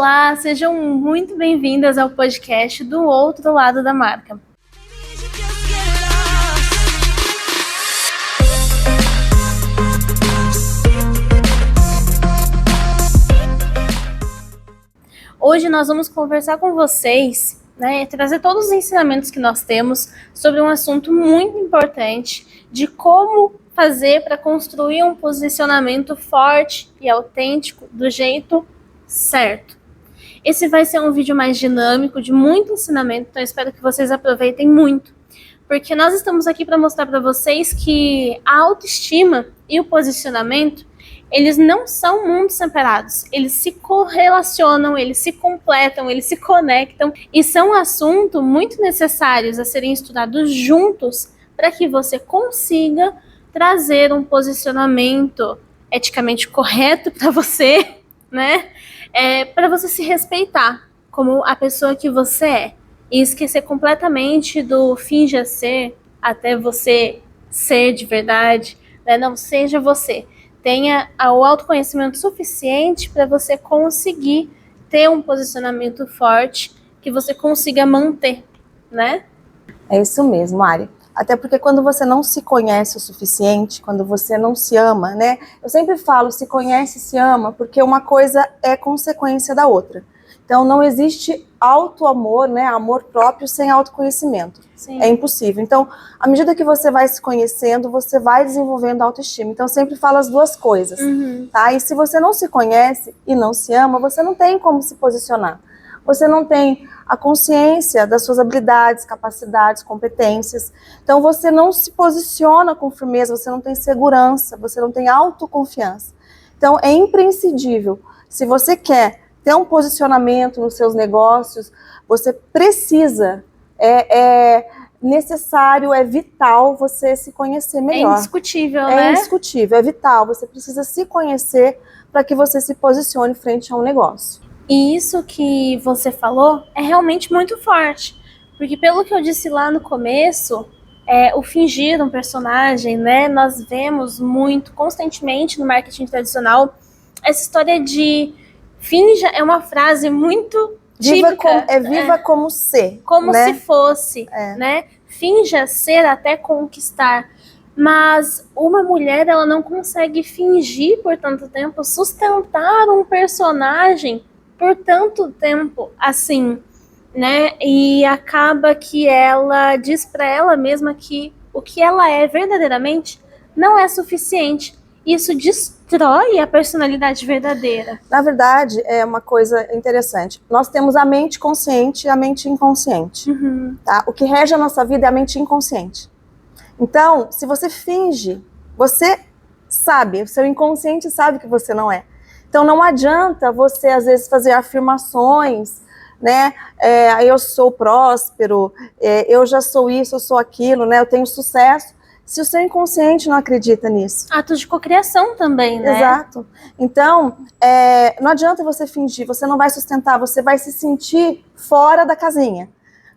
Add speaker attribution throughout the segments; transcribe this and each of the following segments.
Speaker 1: Olá, sejam muito bem-vindas ao podcast do Outro Lado da Marca. Hoje nós vamos conversar com vocês, trazer todos os ensinamentos que nós temos sobre um assunto muito importante de como fazer para construir um posicionamento forte e autêntico do jeito certo. Esse vai ser um vídeo mais dinâmico, de muito ensinamento, então eu espero que vocês aproveitem muito, porque nós estamos aqui para mostrar para vocês que a autoestima e o posicionamento, eles não são mundos separados, eles se correlacionam, eles se completam, eles se conectam e são assuntos muito necessários a serem estudados juntos para que você consiga trazer um posicionamento eticamente correto para você, para você se respeitar como a pessoa que você é e esquecer completamente do finja ser até você ser de verdade, Não seja você. Tenha o autoconhecimento suficiente para você conseguir ter um posicionamento forte que você consiga manter,
Speaker 2: É isso mesmo, Ari. Até porque quando você não se conhece o suficiente, quando você não se ama, Eu sempre falo, se conhece e se ama, porque uma coisa é consequência da outra. Então não existe auto-amor, amor próprio sem autoconhecimento. Sim. É impossível. Então, à medida que você vai se conhecendo, você vai desenvolvendo autoestima. Então eu sempre falo as duas coisas, tá? E se você não se conhece e não se ama, você não tem como se posicionar. Você não tem a consciência das suas habilidades, capacidades, competências. Então você não se posiciona com firmeza, você não tem segurança, você não tem autoconfiança. Então é imprescindível. Se você quer ter um posicionamento nos seus negócios, você precisa, é necessário, é vital você se conhecer melhor.
Speaker 1: É indiscutível,
Speaker 2: É indiscutível, é vital. Você precisa se conhecer para que você se posicione frente a um negócio.
Speaker 1: E isso que você falou é realmente muito forte, porque pelo que eu disse lá no começo, o fingir um personagem, Nós vemos muito, constantemente no marketing tradicional, essa história de finja é uma frase muito típica.
Speaker 2: Viva como ser.
Speaker 1: Como se fosse, Finja ser até conquistar. Mas uma mulher, ela não consegue fingir por tanto tempo, sustentar um personagem por tanto tempo assim, E acaba que ela diz para ela mesma que o que ela é verdadeiramente não é suficiente. Isso destrói a personalidade verdadeira.
Speaker 2: Na verdade, é uma coisa interessante. Nós temos a mente consciente e a mente inconsciente. Tá? O que rege a nossa vida é a mente inconsciente. Então, se você finge, você sabe, o seu inconsciente sabe que você não é. Então não adianta você, às vezes, fazer afirmações, eu sou próspero, eu já sou isso, eu sou aquilo, eu tenho sucesso, se o seu inconsciente não acredita nisso.
Speaker 1: Atos de cocriação também,
Speaker 2: Exato. Então, não adianta você fingir, você não vai sustentar, você vai se sentir fora da casinha.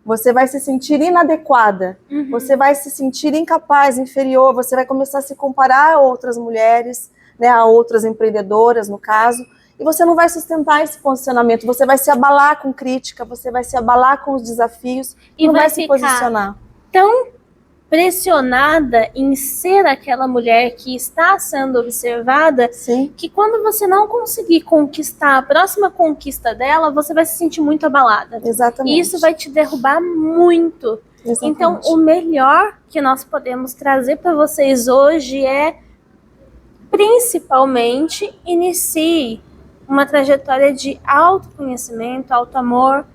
Speaker 2: Você vai se sentir inadequada, você vai se sentir incapaz, inferior, você vai começar a se comparar a outras mulheres, a outras empreendedoras, no caso, e você não vai sustentar esse posicionamento, você vai se abalar com crítica, você vai se abalar com os desafios, e não vai se posicionar.
Speaker 1: Tão pressionada em ser aquela mulher que está sendo observada,
Speaker 2: sim,
Speaker 1: que quando você não conseguir conquistar a próxima conquista dela, você vai se sentir muito abalada.
Speaker 2: Exatamente.
Speaker 1: E isso vai te derrubar muito.
Speaker 2: Exatamente.
Speaker 1: Então, o melhor que nós podemos trazer para vocês hoje é, principalmente, inicie uma trajetória de autoconhecimento, autoamor,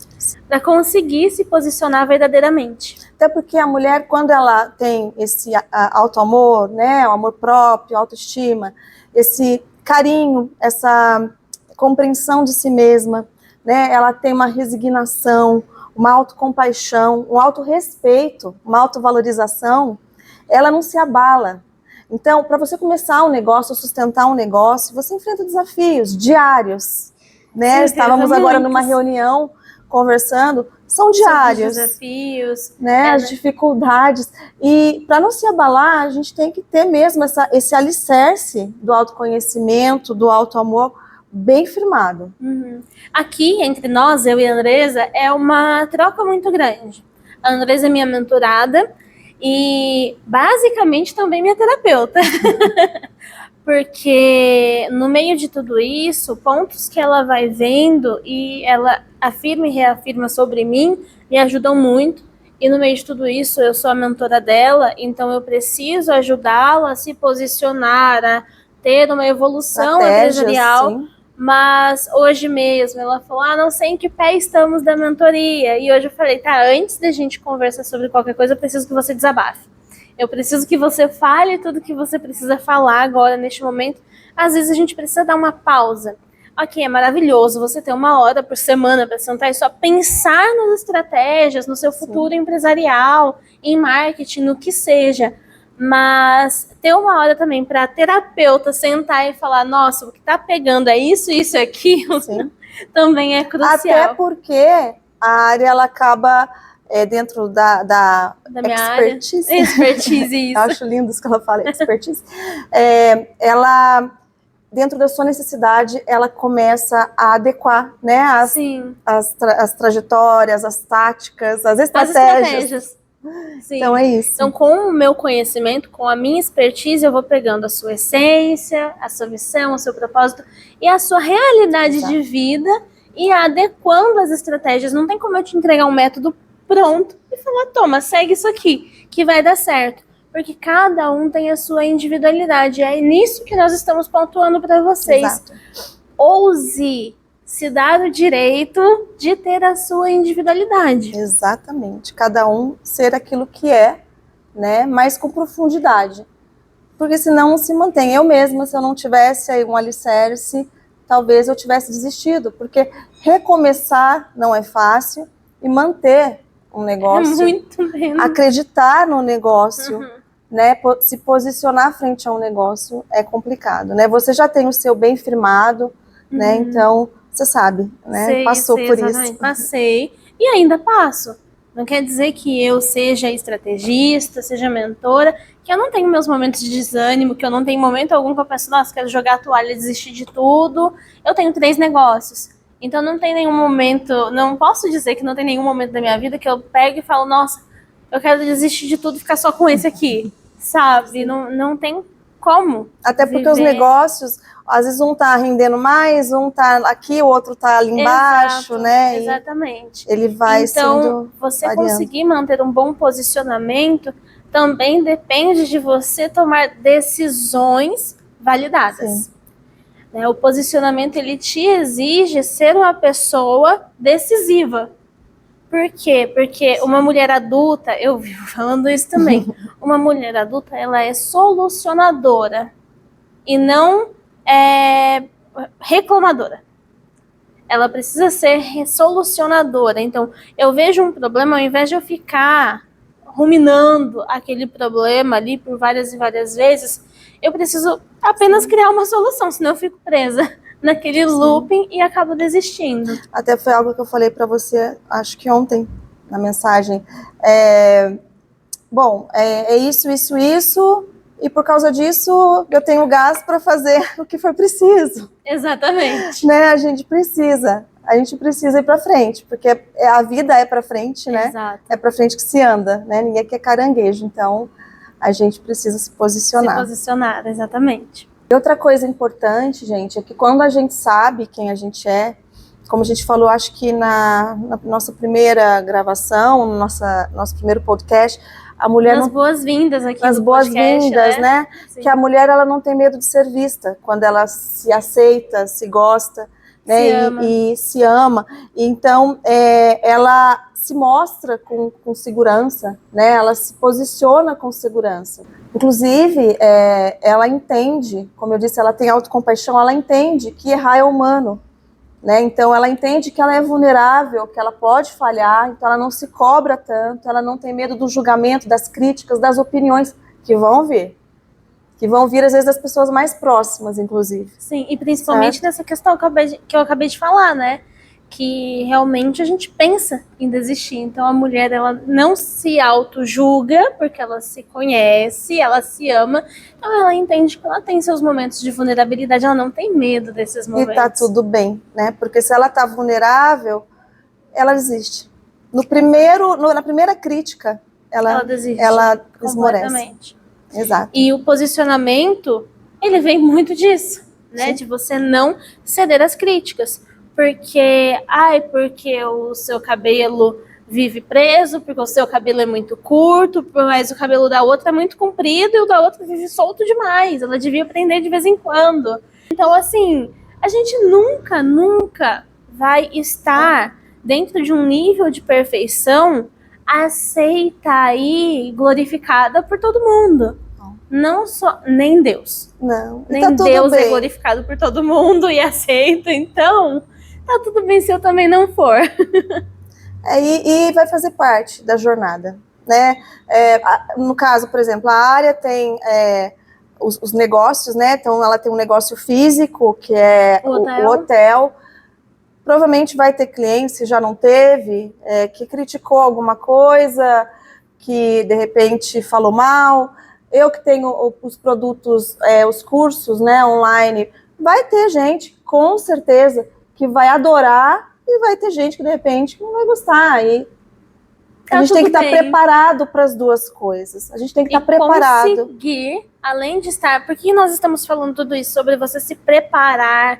Speaker 1: para conseguir se posicionar verdadeiramente.
Speaker 2: Até porque a mulher, quando ela tem esse autoamor, o amor próprio, autoestima, esse carinho, essa compreensão de si mesma, ela tem uma resignação, uma autocompaixão, um autorrespeito, uma autovalorização, ela não se abala. Então, para você começar um negócio, sustentar um negócio, você enfrenta desafios diários, Sim, estávamos agora numa reunião conversando, são diários.
Speaker 1: Os desafios,
Speaker 2: as dificuldades. E para não se abalar, a gente tem que ter mesmo esse alicerce do autoconhecimento, do autoamor, bem firmado.
Speaker 1: Aqui, entre nós, eu e a Andresa, é uma troca muito grande. A Andresa é minha mentorada e, basicamente, também minha terapeuta. Porque, no meio de tudo isso, pontos que ela vai vendo e ela afirma e reafirma sobre mim me ajudam muito. E, no meio de tudo isso, eu sou a mentora dela, então eu preciso ajudá-la a se posicionar, a ter uma evolução empresarial.
Speaker 2: Sim.
Speaker 1: Mas hoje mesmo ela falou, não sei em que pé estamos da mentoria. E hoje eu falei, tá, antes da gente conversar sobre qualquer coisa, eu preciso que você desabafe. Eu preciso que você fale tudo que você precisa falar agora, neste momento. Às vezes a gente precisa dar uma pausa. Ok, é maravilhoso você ter 1 hora por semana para sentar e só pensar nas estratégias, no seu futuro empresarial, em marketing, no que seja. Mas ter 1 hora também para terapeuta sentar e falar, nossa, o que tá pegando é isso, isso e aquilo, também é crucial.
Speaker 2: Até porque a área, ela acaba dentro da
Speaker 1: minha
Speaker 2: expertise.
Speaker 1: Área. Expertise, isso.
Speaker 2: Eu acho lindo isso que ela fala, expertise. Ela, dentro da sua necessidade, ela começa a adequar, né, as trajetórias, as táticas, as estratégias.
Speaker 1: Sim.
Speaker 2: Então é isso.
Speaker 1: Então, com o meu conhecimento, com a minha expertise, eu vou pegando a sua essência, a sua missão, o seu propósito e a sua realidade de vida e adequando as estratégias. Não tem como eu te entregar um método pronto e falar, toma, segue isso aqui, que vai dar certo. Porque cada um tem a sua individualidade. É nisso que nós estamos pontuando para vocês.
Speaker 2: Exato.
Speaker 1: Ouse se dar o direito de ter a sua individualidade.
Speaker 2: Exatamente. Cada um ser aquilo que é, né, mas com profundidade. Porque senão se mantém. Eu mesma, se eu não tivesse aí um alicerce, talvez eu tivesse desistido. Porque recomeçar não é fácil e manter um negócio,
Speaker 1: muito menos.
Speaker 2: Acreditar no negócio, né, se posicionar frente a um negócio é complicado, né? Você já tem o seu bem firmado, né? Então, você sabe, né? Passou por isso.
Speaker 1: Passei e ainda passo. Não quer dizer que eu seja estrategista, seja mentora, que eu não tenho meus momentos de desânimo, que eu não tenho momento algum que eu penso, nossa, quero jogar a toalha, desistir de tudo. Eu tenho 3 negócios. Então não tem nenhum momento, não posso dizer que não tem nenhum momento da minha vida que eu pego e falo, nossa, eu quero desistir de tudo e ficar só com esse aqui, sabe? Não tem como.
Speaker 2: Até porque os negócios, às vezes um tá rendendo mais, um tá aqui, o outro tá ali embaixo, né?
Speaker 1: Exatamente.
Speaker 2: Ele vai
Speaker 1: então, você
Speaker 2: variando.
Speaker 1: conseguir manter um bom posicionamento também depende de você tomar decisões validadas.
Speaker 2: Sim.
Speaker 1: O posicionamento, ele te exige ser uma pessoa decisiva. Por quê? Porque uma mulher adulta, eu vivo falando isso também, uma mulher adulta, ela é solucionadora e não reclamadora. Ela precisa ser solucionadora. Então, eu vejo um problema, ao invés de eu ficar ruminando aquele problema ali por várias e várias vezes, eu preciso apenas criar uma solução, senão eu fico presa naquele looping e acabo desistindo.
Speaker 2: Até foi algo que eu falei para você, acho que ontem, na mensagem. Bom, é isso, e por causa disso eu tenho gás para fazer o que for preciso.
Speaker 1: Exatamente.
Speaker 2: Né? A gente precisa ir para frente, porque a vida é para frente, né?
Speaker 1: Exato.
Speaker 2: É para frente que se anda, né? Ninguém quer caranguejo, então a gente precisa se posicionar.
Speaker 1: Se posicionar, exatamente.
Speaker 2: E outra coisa importante, gente, é que quando a gente sabe quem a gente é, como a gente falou, acho que na nossa primeira gravação, no nosso primeiro podcast, a mulher
Speaker 1: nas boas-vindas aqui
Speaker 2: nas
Speaker 1: no
Speaker 2: boas-vindas, né? Que a mulher, ela não tem medo de ser vista quando ela se aceita, se gosta, né? E se ama. Então, ela se mostra com segurança, né? Ela se posiciona com segurança. Inclusive, ela entende, como eu disse, ela tem autocompaixão, ela entende que errar é humano, né? Então, ela entende que ela é vulnerável, que ela pode falhar, então ela não se cobra tanto, ela não tem medo do julgamento, das críticas, das opiniões que vão vir. Que vão vir, às vezes, das pessoas mais próximas, inclusive.
Speaker 1: Sim, e principalmente nessa questão que eu acabei de falar, né? que realmente a gente pensa em desistir. Então a mulher, ela não se auto-julga, porque ela se conhece, ela se ama, então ela entende que ela tem seus momentos de vulnerabilidade, ela não tem medo desses momentos.
Speaker 2: E tá tudo bem, né? Porque se ela tá vulnerável, ela desiste. Na primeira crítica, ela desiste. Ela esmorece. Exato.
Speaker 1: E o posicionamento, ele vem muito disso, né? Sim. De você não ceder às críticas. Porque o seu cabelo vive preso, porque o seu cabelo é muito curto, mas o cabelo da outra é muito comprido e o da outra vive solto demais. Ela devia aprender de vez em quando. Então, assim, a gente nunca vai estar dentro de um nível de perfeição aceita e glorificada por todo mundo. Não só, nem Deus.
Speaker 2: Não.
Speaker 1: Nem tá Deus é glorificado por todo mundo e aceita, então tá tudo bem se eu também não for.
Speaker 2: E vai fazer parte da jornada, né? No caso, por exemplo, a área tem os negócios, né? Então ela tem um negócio físico, que é o hotel. Provavelmente vai ter cliente, se já não teve, que criticou alguma coisa, que de repente falou mal. Eu que tenho os produtos, os cursos, né, online, vai ter gente, com certeza, que vai adorar e vai ter gente que de repente não vai gostar. E a gente tem que estar preparado para as duas coisas. A gente tem que estar preparado.
Speaker 1: Conseguir, além de estar... Por que nós estamos falando tudo isso? Sobre você se preparar.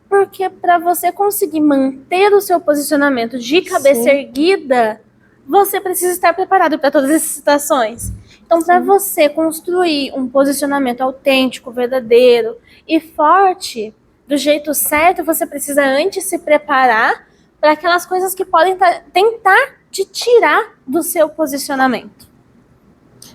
Speaker 1: Porque para você conseguir manter o seu posicionamento de cabeça erguida, você precisa estar preparado para todas essas situações. Então, para você construir um posicionamento autêntico, verdadeiro e forte, do jeito certo, você precisa antes se preparar para aquelas coisas que podem tentar te tirar do seu posicionamento.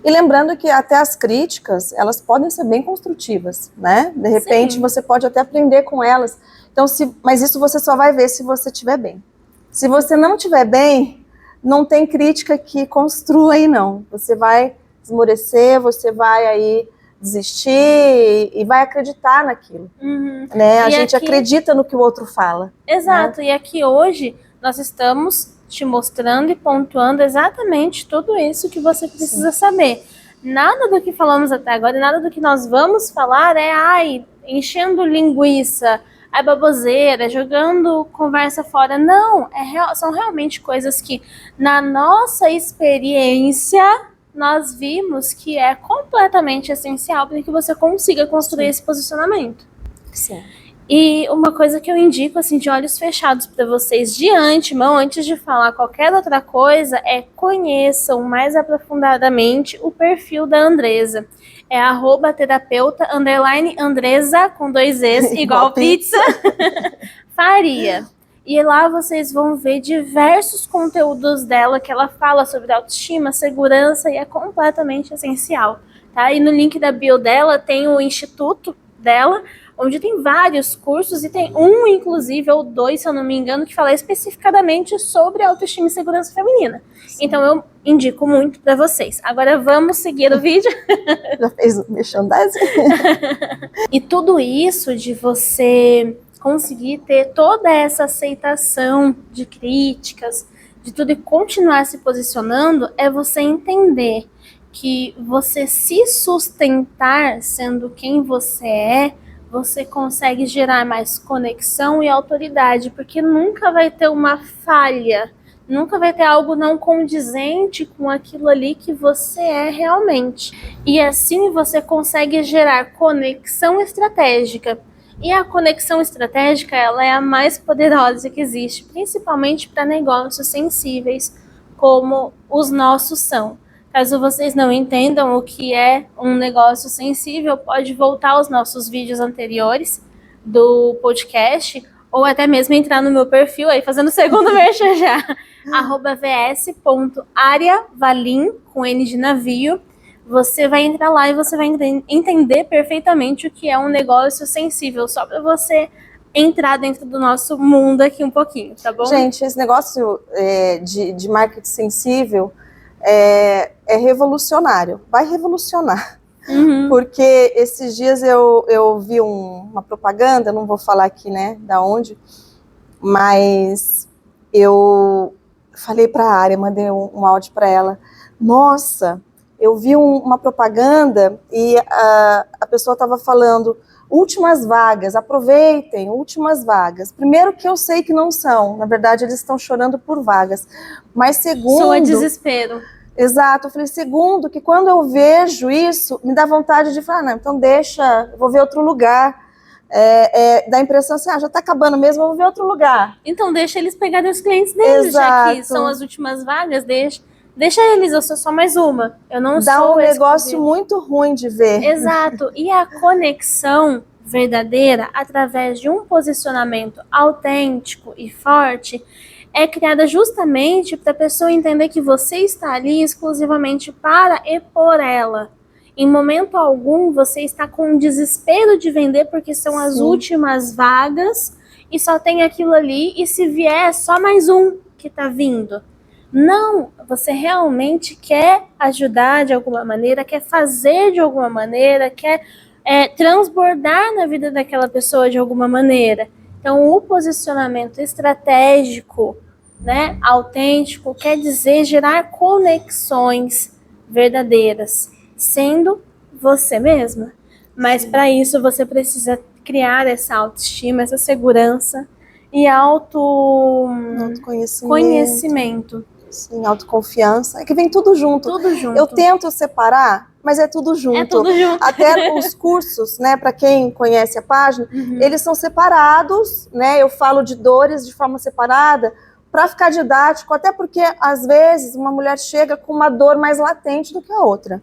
Speaker 2: E lembrando que até as críticas, elas podem ser bem construtivas, né? De repente, você pode até aprender com elas. Então, mas isso você só vai ver se você estiver bem. Se você não estiver bem, não tem crítica que construa aí, não. Você vai esmorecer, você vai aí desistir e vai acreditar naquilo. Né? A gente acredita no que o outro fala.
Speaker 1: Exato,
Speaker 2: né?
Speaker 1: E aqui hoje nós estamos te mostrando e pontuando exatamente tudo isso que você precisa saber. Nada do que falamos até agora, nada do que nós vamos falar enchendo linguiça, baboseira, jogando conversa fora. Não, são realmente coisas que na nossa experiência nós vimos que é completamente essencial para que você consiga construir esse posicionamento.
Speaker 2: Sim.
Speaker 1: E uma coisa que eu indico, assim, de olhos fechados para vocês de antemão, antes de falar qualquer outra coisa, conheçam mais aprofundadamente o perfil da Andresa. É @terapeuta_Andresa, com 2 Es, igual pizza, Faria. E lá vocês vão ver diversos conteúdos dela, que ela fala sobre autoestima, segurança, e é completamente essencial. Tá? E no link da bio dela tem o instituto dela, onde tem vários cursos, e tem um, inclusive, ou 2, se eu não me engano, que fala especificadamente sobre autoestima e segurança feminina. Sim. Então eu indico muito para vocês. Agora vamos seguir o vídeo.
Speaker 2: Já fez o merchandising?
Speaker 1: E tudo isso de você conseguir ter toda essa aceitação de críticas, de tudo, e continuar se posicionando, é você entender que você se sustentar sendo quem você consegue gerar mais conexão e autoridade, porque nunca vai ter uma falha, nunca vai ter algo não condizente com aquilo ali que você é realmente. E assim você consegue gerar conexão estratégica. E a conexão estratégica, ela é a mais poderosa que existe, principalmente para negócios sensíveis, como os nossos são. Caso vocês não entendam o que é um negócio sensível, pode voltar aos nossos vídeos anteriores do podcast, ou até mesmo entrar no meu perfil, aí fazendo o segundo merchan já, @vs.ariavalim, com N de navio. Você vai entrar lá e você vai entender perfeitamente o que é um negócio sensível, só para você entrar dentro do nosso mundo aqui um pouquinho, tá bom?
Speaker 2: Gente, esse negócio de marketing sensível é revolucionário, vai revolucionar. Porque esses dias eu vi uma propaganda, não vou falar aqui, né, da onde, Mas eu falei para a área, mandei um áudio para ela. Nossa, eu vi uma propaganda e a pessoa estava falando últimas vagas, aproveitem, últimas vagas. Primeiro que eu sei que não são, na verdade eles estão chorando por vagas. Mas segundo...
Speaker 1: Soa desespero.
Speaker 2: Exato, eu falei, segundo, que quando eu vejo isso, me dá vontade de falar, não, então deixa, eu vou ver outro lugar. Dá a impressão assim, já tá acabando mesmo, eu vou ver outro lugar.
Speaker 1: Então deixa eles pegarem os clientes deles, já que são as últimas vagas, deixa eles, eu sou só mais uma. Eu não
Speaker 2: Dá
Speaker 1: sou
Speaker 2: um negócio muito ruim de ver.
Speaker 1: Exato, e a conexão verdadeira, através de um posicionamento autêntico e forte, é criada justamente para a pessoa entender que você está ali exclusivamente para e por ela. Em momento algum, você está com desespero de vender porque são as últimas vagas e só tem aquilo ali, e se vier, é só mais um que está vindo. Não, você realmente quer ajudar de alguma maneira, quer fazer de alguma maneira, quer transbordar na vida daquela pessoa de alguma maneira. Então, o posicionamento estratégico, né, autêntico, quer dizer gerar conexões verdadeiras, sendo você mesma. Mas para isso você precisa criar essa autoestima, essa segurança e autoconhecimento.
Speaker 2: Sim, autoconfiança. É que vem tudo junto.
Speaker 1: Tudo junto.
Speaker 2: Eu tento separar, mas é tudo junto.
Speaker 1: É tudo junto.
Speaker 2: Até os cursos, né, para quem conhece a página, eles são separados, né? Eu falo de dores de forma separada para ficar didático, até porque às vezes uma mulher chega com uma dor mais latente do que a outra.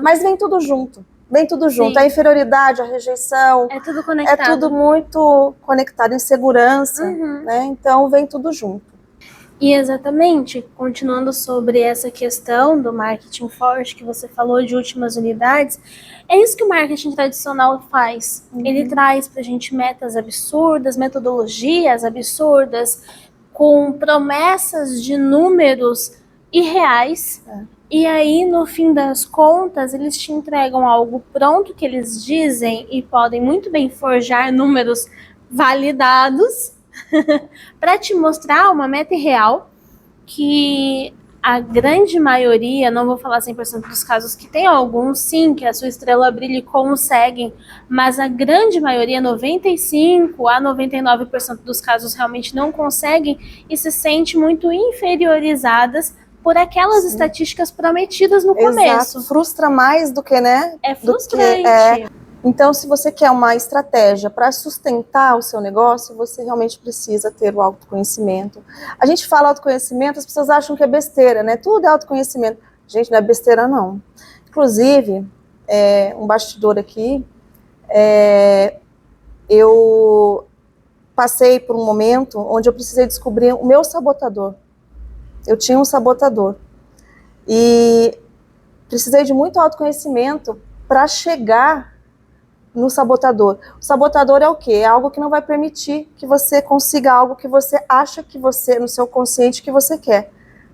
Speaker 2: Mas vem tudo junto. Vem tudo junto. Sim. A inferioridade, a rejeição.
Speaker 1: É tudo conectado.
Speaker 2: É tudo muito conectado, insegurança, né? Então vem tudo junto.
Speaker 1: E exatamente, continuando sobre essa questão do marketing forte que você falou de últimas unidades, é isso que o marketing tradicional faz. Ele traz pra gente metas absurdas, metodologias absurdas, com promessas de números irreais. E aí, no fim das contas, eles te entregam algo pronto que eles dizem e podem muito bem forjar números validados para te mostrar uma meta irreal que a grande maioria, não vou falar 100% dos casos, que tem alguns sim, que a sua estrela brilha e conseguem, mas a grande maioria, 95% a 99% dos casos realmente não conseguem e se sente muito inferiorizadas por aquelas estatísticas prometidas no começo.
Speaker 2: Exato. Frustra mais do que, né?
Speaker 1: É frustrante.
Speaker 2: Então, se você quer uma estratégia para sustentar o seu negócio, você realmente precisa ter o autoconhecimento. A gente fala autoconhecimento, as pessoas acham que é besteira, né? Tudo é autoconhecimento. Gente, não é besteira, não. Inclusive, um bastidor aqui, eu passei por um momento onde eu precisei descobrir o meu sabotador. Eu tinha um sabotador. E precisei de muito autoconhecimento para chegar no sabotador. O sabotador é o quê? É algo que não vai permitir que você consiga algo que você acha que você, no seu consciente, que você quer.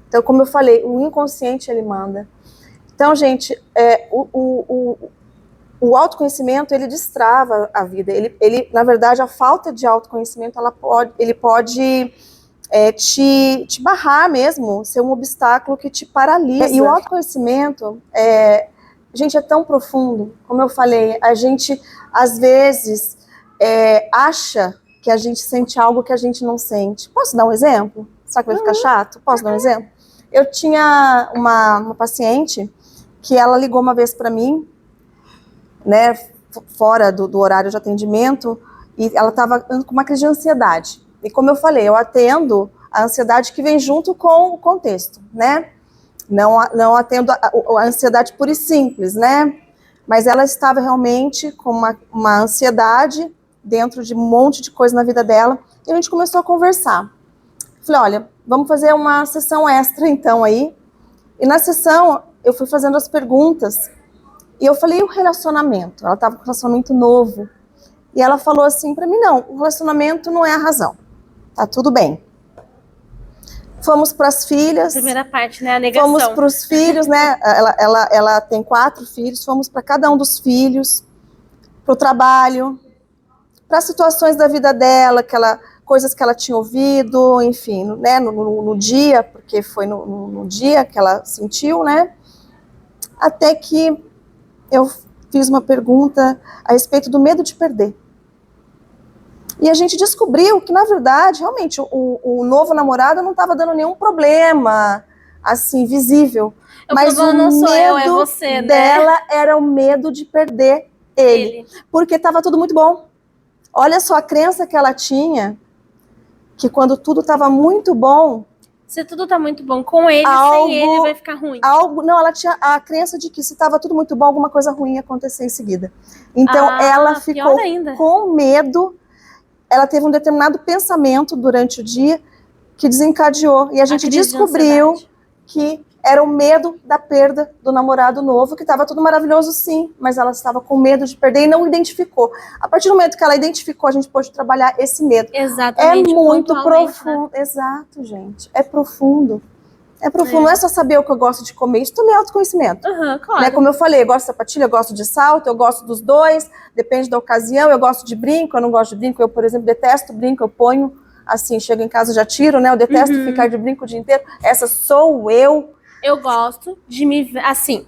Speaker 2: Então, como eu falei, o inconsciente, ele manda. Então, gente, o autoconhecimento, ele destrava a vida. Ele, na verdade, a falta de autoconhecimento, ele pode te barrar mesmo, ser um obstáculo que te paralisa. E o autoconhecimento, gente, é tão profundo. Como eu falei, a gente, às vezes, acha que a gente sente algo que a gente não sente. Posso dar um exemplo? Será que vai ficar chato? Posso dar um exemplo? Eu tinha uma paciente que ela ligou uma vez para mim, né, fora do horário de atendimento, e ela estava com uma crise de ansiedade. E como eu falei, eu atendo a ansiedade que vem junto com o contexto, né? Não atendo a ansiedade pura e simples, né? Mas ela estava realmente com uma ansiedade dentro de um monte de coisa na vida dela. E a gente começou a conversar. Falei, olha, vamos fazer uma sessão extra então aí. E na sessão eu fui fazendo as perguntas. E eu falei, e o relacionamento? Ela estava com um relacionamento novo. E ela falou assim para mim, não, o relacionamento não é a razão. Tá tudo bem. Fomos para as filhas.
Speaker 1: Primeira parte, né? A negação.
Speaker 2: Fomos para os filhos, né? Ela tem 4 filhos. Fomos para cada um dos filhos, para o trabalho, para as situações da vida dela, que ela coisas que ela tinha ouvido, enfim, né, no dia, porque foi no dia que ela sentiu, né? Até que eu fiz uma pergunta a respeito do medo de perder. E a gente descobriu que, na verdade, realmente, o novo namorado não estava dando nenhum problema, assim, visível. Mas o
Speaker 1: não sou eu, é
Speaker 2: medo
Speaker 1: você,
Speaker 2: dela
Speaker 1: né?
Speaker 2: era o medo de perder ele. Porque estava tudo muito bom. Olha só a crença que ela tinha, que quando tudo estava muito bom...
Speaker 1: Se tudo tá muito bom com ele, sem ele vai ficar ruim.
Speaker 2: Não, ela tinha a crença de que se estava tudo muito bom, alguma coisa ruim ia acontecer em seguida. Então, ela ficou com medo. Ela teve um determinado pensamento durante o dia que desencadeou. E a gente descobriu que era o medo da perda do namorado novo, que estava tudo maravilhoso, sim, mas ela estava com medo de perder e não identificou. A partir do momento que ela identificou, a gente pôde trabalhar esse medo.
Speaker 1: Exatamente.
Speaker 2: É muito profundo. Né? Exato, gente. É profundo. É profundo, não é só saber o que eu gosto de comer, isso também é autoconhecimento.
Speaker 1: Claro.
Speaker 2: Né? Como eu falei, eu gosto de sapatilha, eu gosto de salto, eu gosto dos dois, depende da ocasião, eu gosto de brinco, eu não gosto de brinco, eu, por exemplo, detesto brinco, eu ponho, assim, chego em casa já tiro, né? Eu detesto ficar de brinco o dia inteiro, essa sou eu.
Speaker 1: Eu gosto de me ver, assim,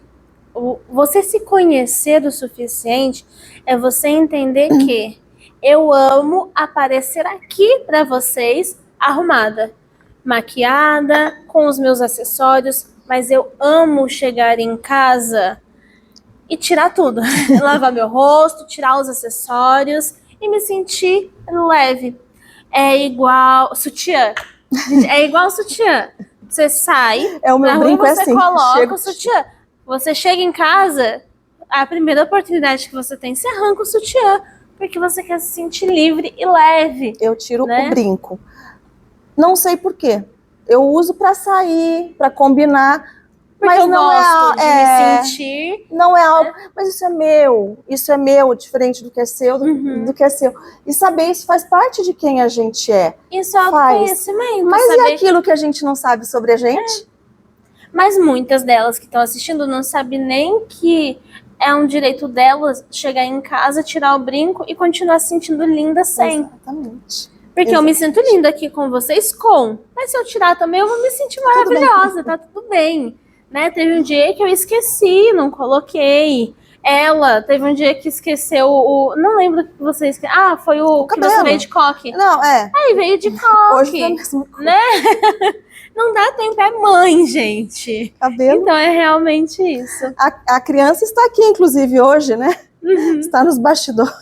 Speaker 1: você se conhecer o suficiente é você entender que eu amo aparecer aqui pra vocês arrumada, maquiada, com os meus acessórios, mas eu amo chegar em casa e tirar tudo. Lavar meu rosto, tirar os acessórios e me sentir leve. É igual sutiã. É igual sutiã. Você sai,
Speaker 2: o meu
Speaker 1: na rua
Speaker 2: brinco
Speaker 1: você
Speaker 2: assim,
Speaker 1: coloca o sutiã. Você chega em casa, a primeira oportunidade que você tem, você arranca o sutiã, porque você quer se sentir livre e leve.
Speaker 2: Eu tiro o brinco. Não sei por quê. Eu uso para sair, para combinar,
Speaker 1: porque
Speaker 2: mas
Speaker 1: eu
Speaker 2: não
Speaker 1: gosto de me sentir.
Speaker 2: Não é algo, mas isso é meu, diferente do que é seu, do que é seu. E saber isso faz parte de quem a gente é.
Speaker 1: Isso é autoconhecimento.
Speaker 2: Mas e aquilo que a gente não sabe sobre a gente?
Speaker 1: Mas muitas delas que estão assistindo não sabem nem que é um direito delas chegar em casa, tirar o brinco e continuar se sentindo linda sem.
Speaker 2: Exatamente.
Speaker 1: Porque eu me sinto linda aqui com vocês, mas se eu tirar também eu vou me sentir maravilhosa, tá tudo bem. Né? Teve um dia que eu esqueci, não coloquei. Ela teve um dia que esqueceu não lembro que você esqueceu. Ah, foi o que você veio de coque.
Speaker 2: Não,
Speaker 1: Aí veio de coque.
Speaker 2: Hoje foi a mesma coisa.
Speaker 1: Né? Não dá tempo, é mãe, gente.
Speaker 2: Cabelo.
Speaker 1: Então é realmente isso.
Speaker 2: A criança está aqui, inclusive, hoje, né? Está nos bastidores.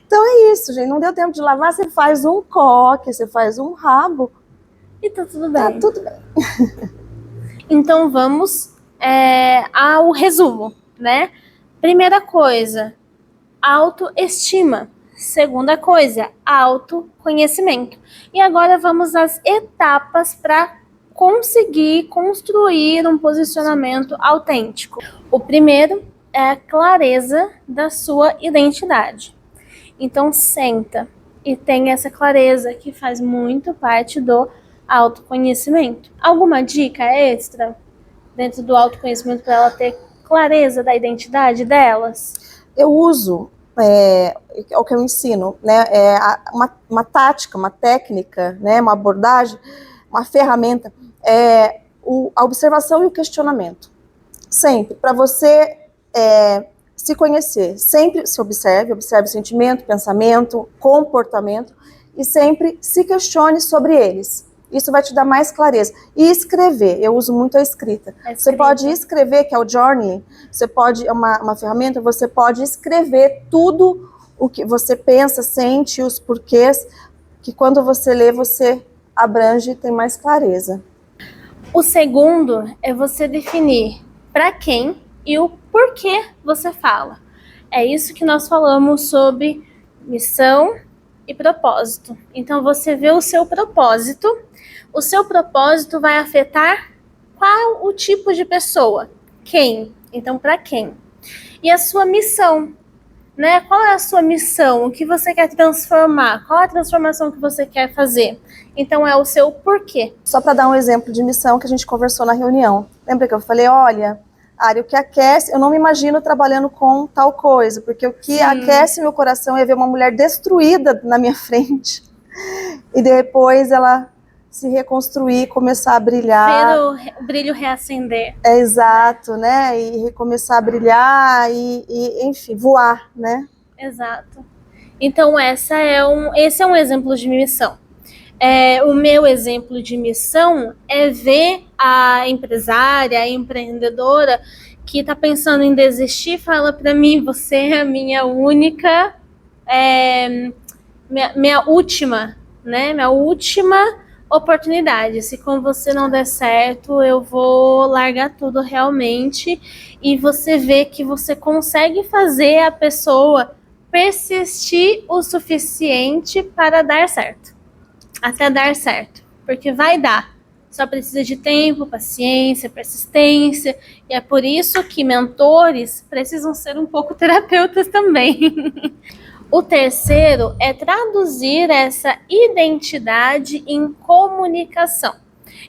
Speaker 2: Então é isso, gente. Não deu tempo de lavar, você faz um coque, você faz um rabo.
Speaker 1: E tá tudo bem.
Speaker 2: Tá tudo bem.
Speaker 1: Então vamos ao resumo, né? Primeira coisa, autoestima. Segunda coisa, autoconhecimento. E agora vamos às etapas para conseguir construir um posicionamento autêntico. O primeiro é a clareza da sua identidade. Então senta e tenha essa clareza que faz muito parte do autoconhecimento. Alguma dica extra dentro do autoconhecimento para ela ter clareza da identidade delas?
Speaker 2: Eu uso, é o que eu ensino, né? Uma tática, uma técnica, né? Uma abordagem, uma ferramenta, a observação e o questionamento. Sempre, para você se conhecer, sempre se observe o sentimento, pensamento, comportamento e sempre se questione sobre eles. Isso vai te dar mais clareza. E escrever, eu uso muito a escrita. Você pode escrever, que é o journey, é uma ferramenta, você pode escrever tudo o que você pensa, sente, os porquês, que quando você lê, você abrange e tem mais clareza.
Speaker 1: O segundo é você definir para quem e o porquê você fala. É isso que nós falamos sobre missão e propósito. Então você vê o seu propósito vai afetar qual o tipo de pessoa, quem, então para quem. E a sua missão, né? Qual é a sua missão, o que você quer transformar, qual é a transformação que você quer fazer. Então é o seu porquê.
Speaker 2: Só para dar um exemplo de missão que a gente conversou na reunião. Lembra que eu falei, olha, Ari, o que aquece, eu não me imagino trabalhando com tal coisa, porque o que aquece meu coração é ver uma mulher destruída na minha frente. e depois ela se reconstruir, começar a brilhar.
Speaker 1: Ver o brilho reacender.
Speaker 2: É exato, né? E recomeçar a brilhar e enfim, voar, né?
Speaker 1: Exato. Então, esse é um exemplo de missão. O meu exemplo de missão é ver a empresária, a empreendedora que está pensando em desistir, fala para mim, você é a minha única, minha última, né? Minha última oportunidade. Se com você não der certo, eu vou largar tudo realmente. E você vê que você consegue fazer a pessoa persistir o suficiente para dar certo. Até dar certo. Porque vai dar. Só precisa de tempo, paciência, persistência. E é por isso que mentores precisam ser um pouco terapeutas também. O terceiro é traduzir essa identidade em comunicação.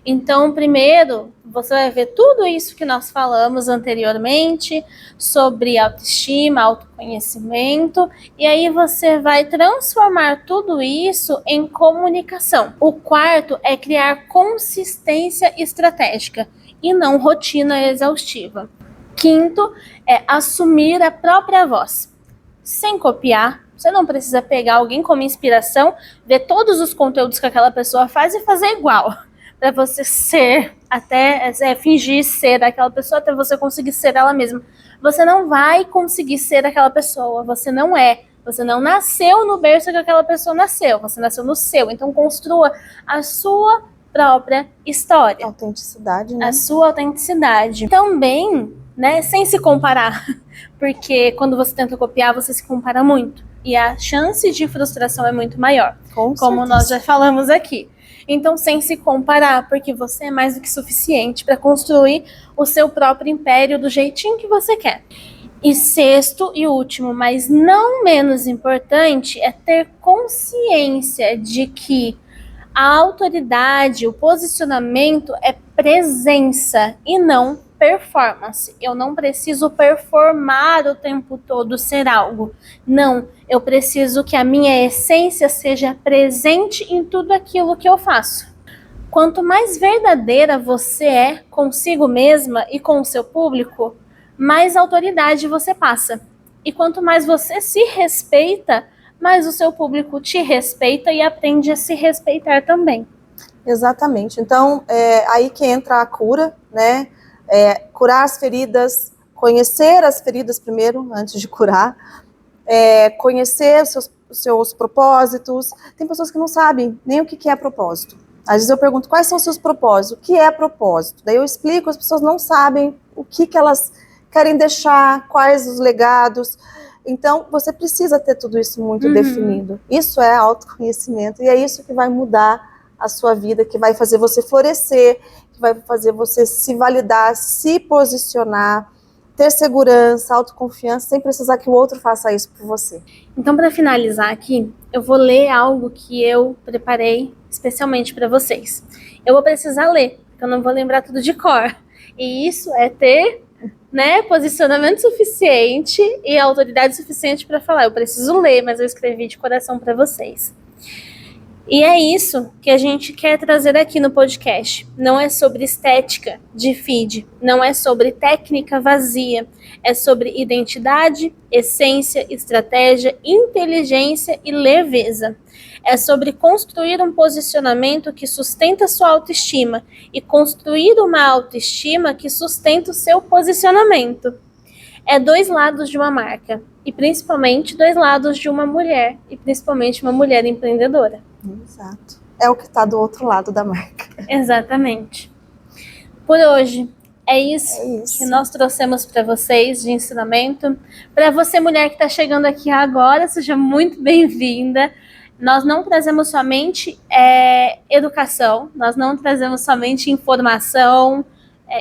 Speaker 1: Então, primeiro, você vai ver tudo isso que nós falamos anteriormente sobre autoestima, autoconhecimento, e aí você vai transformar tudo isso em comunicação. O quarto é criar consistência estratégica e não rotina exaustiva. Quinto é assumir a própria voz, sem copiar. Você não precisa pegar alguém como inspiração, ver todos os conteúdos que aquela pessoa faz e fazer igual. Para você ser, até fingir ser aquela pessoa, até você conseguir ser ela mesma. Você não vai conseguir ser aquela pessoa, você não é. Você não nasceu no berço que aquela pessoa nasceu, você nasceu no seu. Então construa a sua própria história.
Speaker 2: Autenticidade, né?
Speaker 1: A sua autenticidade. Também, né, sem se comparar. Porque quando você tenta copiar, você se compara muito. E a chance de frustração é muito maior. Como nós já falamos aqui. Então, sem se comparar, porque você é mais do que suficiente para construir o seu próprio império do jeitinho que você quer. E sexto e último, mas não menos importante, é ter consciência de que a autoridade, o posicionamento é presença e não performance. Eu não preciso performar o tempo todo, ser algo. Não, eu preciso que a minha essência seja presente em tudo aquilo que eu faço. Quanto mais verdadeira você é consigo mesma e com o seu público, mais autoridade você passa. E quanto mais você se respeita, mais o seu público te respeita e aprende a se respeitar também.
Speaker 2: Exatamente. Então, aí que entra a cura, né? Curar as feridas, conhecer as feridas primeiro, antes de curar, conhecer os seus propósitos. Tem pessoas que não sabem nem o que é propósito. Às vezes eu pergunto, quais são os seus propósitos? O que é propósito? Daí eu explico, as pessoas não sabem o que elas querem deixar, quais os legados. Então, você precisa ter tudo isso muito definido. Isso é autoconhecimento e é isso que vai mudar a sua vida, que vai fazer você florescer, que vai fazer você se validar, se posicionar, ter segurança, autoconfiança, sem precisar que o outro faça isso por você.
Speaker 1: Então, para finalizar aqui, eu vou ler algo que eu preparei especialmente para vocês. Eu vou precisar ler, porque eu não vou lembrar tudo de cor. E isso é ter, né, posicionamento suficiente e autoridade suficiente para falar. Eu preciso ler, mas eu escrevi de coração para vocês. E é isso que a gente quer trazer aqui no podcast. Não é sobre estética de feed, não é sobre técnica vazia, é sobre identidade, essência, estratégia, inteligência e leveza. É sobre construir um posicionamento que sustenta sua autoestima e construir uma autoestima que sustenta o seu posicionamento. É dois lados de uma marca, e principalmente dois lados de uma mulher, e principalmente uma mulher empreendedora.
Speaker 2: Exato. É o que está do outro lado da marca.
Speaker 1: Exatamente. Por hoje, é isso que nós trouxemos para vocês de ensinamento. Para você, mulher que está chegando aqui agora, seja muito bem-vinda. Nós não trazemos somente educação, nós não trazemos somente informação,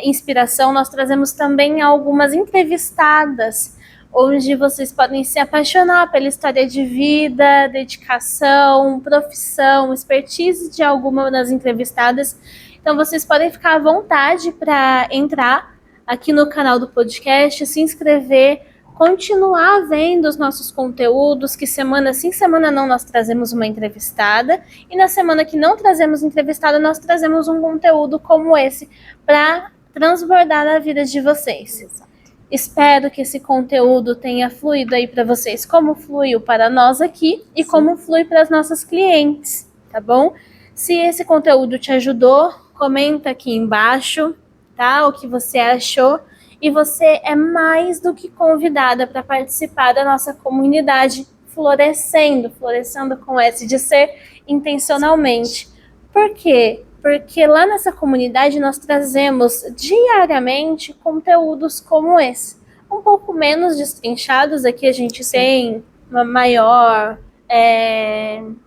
Speaker 1: inspiração, nós trazemos também algumas entrevistadas, onde vocês podem se apaixonar pela história de vida, dedicação, profissão, expertise de alguma das entrevistadas. Então vocês podem ficar à vontade para entrar aqui no canal do podcast, se inscrever, continuar vendo os nossos conteúdos, que semana sim, semana não, nós trazemos uma entrevistada, e na semana que não trazemos entrevistada, nós trazemos um conteúdo como esse para transbordar a vida de vocês.
Speaker 2: Exato.
Speaker 1: Espero que esse conteúdo tenha fluído aí para vocês, como fluiu para nós aqui e como flui para as nossas clientes, tá bom? Se esse conteúdo te ajudou, comenta aqui embaixo, tá? O que você achou. E você é mais do que convidada para participar da nossa comunidade florescendo com S de ser intencionalmente. Por quê? Porque lá nessa comunidade nós trazemos diariamente conteúdos como esse. Um pouco menos destrinchados, aqui a gente tem uma maior
Speaker 2: tempo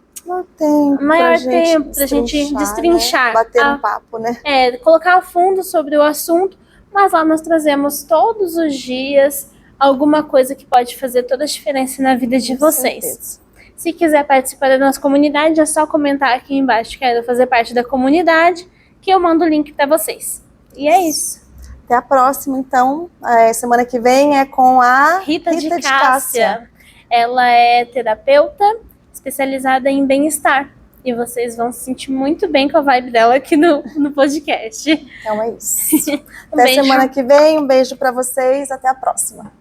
Speaker 2: pra gente
Speaker 1: destrinchar,
Speaker 2: né? Bater um papo, né?
Speaker 1: Colocar a fundo sobre o assunto, mas lá nós trazemos todos os dias alguma coisa que pode fazer toda a diferença na vida de vocês.
Speaker 2: Certeza.
Speaker 1: Se quiser participar da nossa comunidade, é só comentar aqui embaixo, quero fazer parte da comunidade, que eu mando o link para vocês. E é isso.
Speaker 2: Até a próxima, então. Semana que vem é com a
Speaker 1: Rita de Cássia. Ela é terapeuta especializada em bem-estar. E vocês vão se sentir muito bem com a vibe dela aqui no podcast.
Speaker 2: Então é isso. Até semana que vem. Um beijo para vocês. Até a próxima.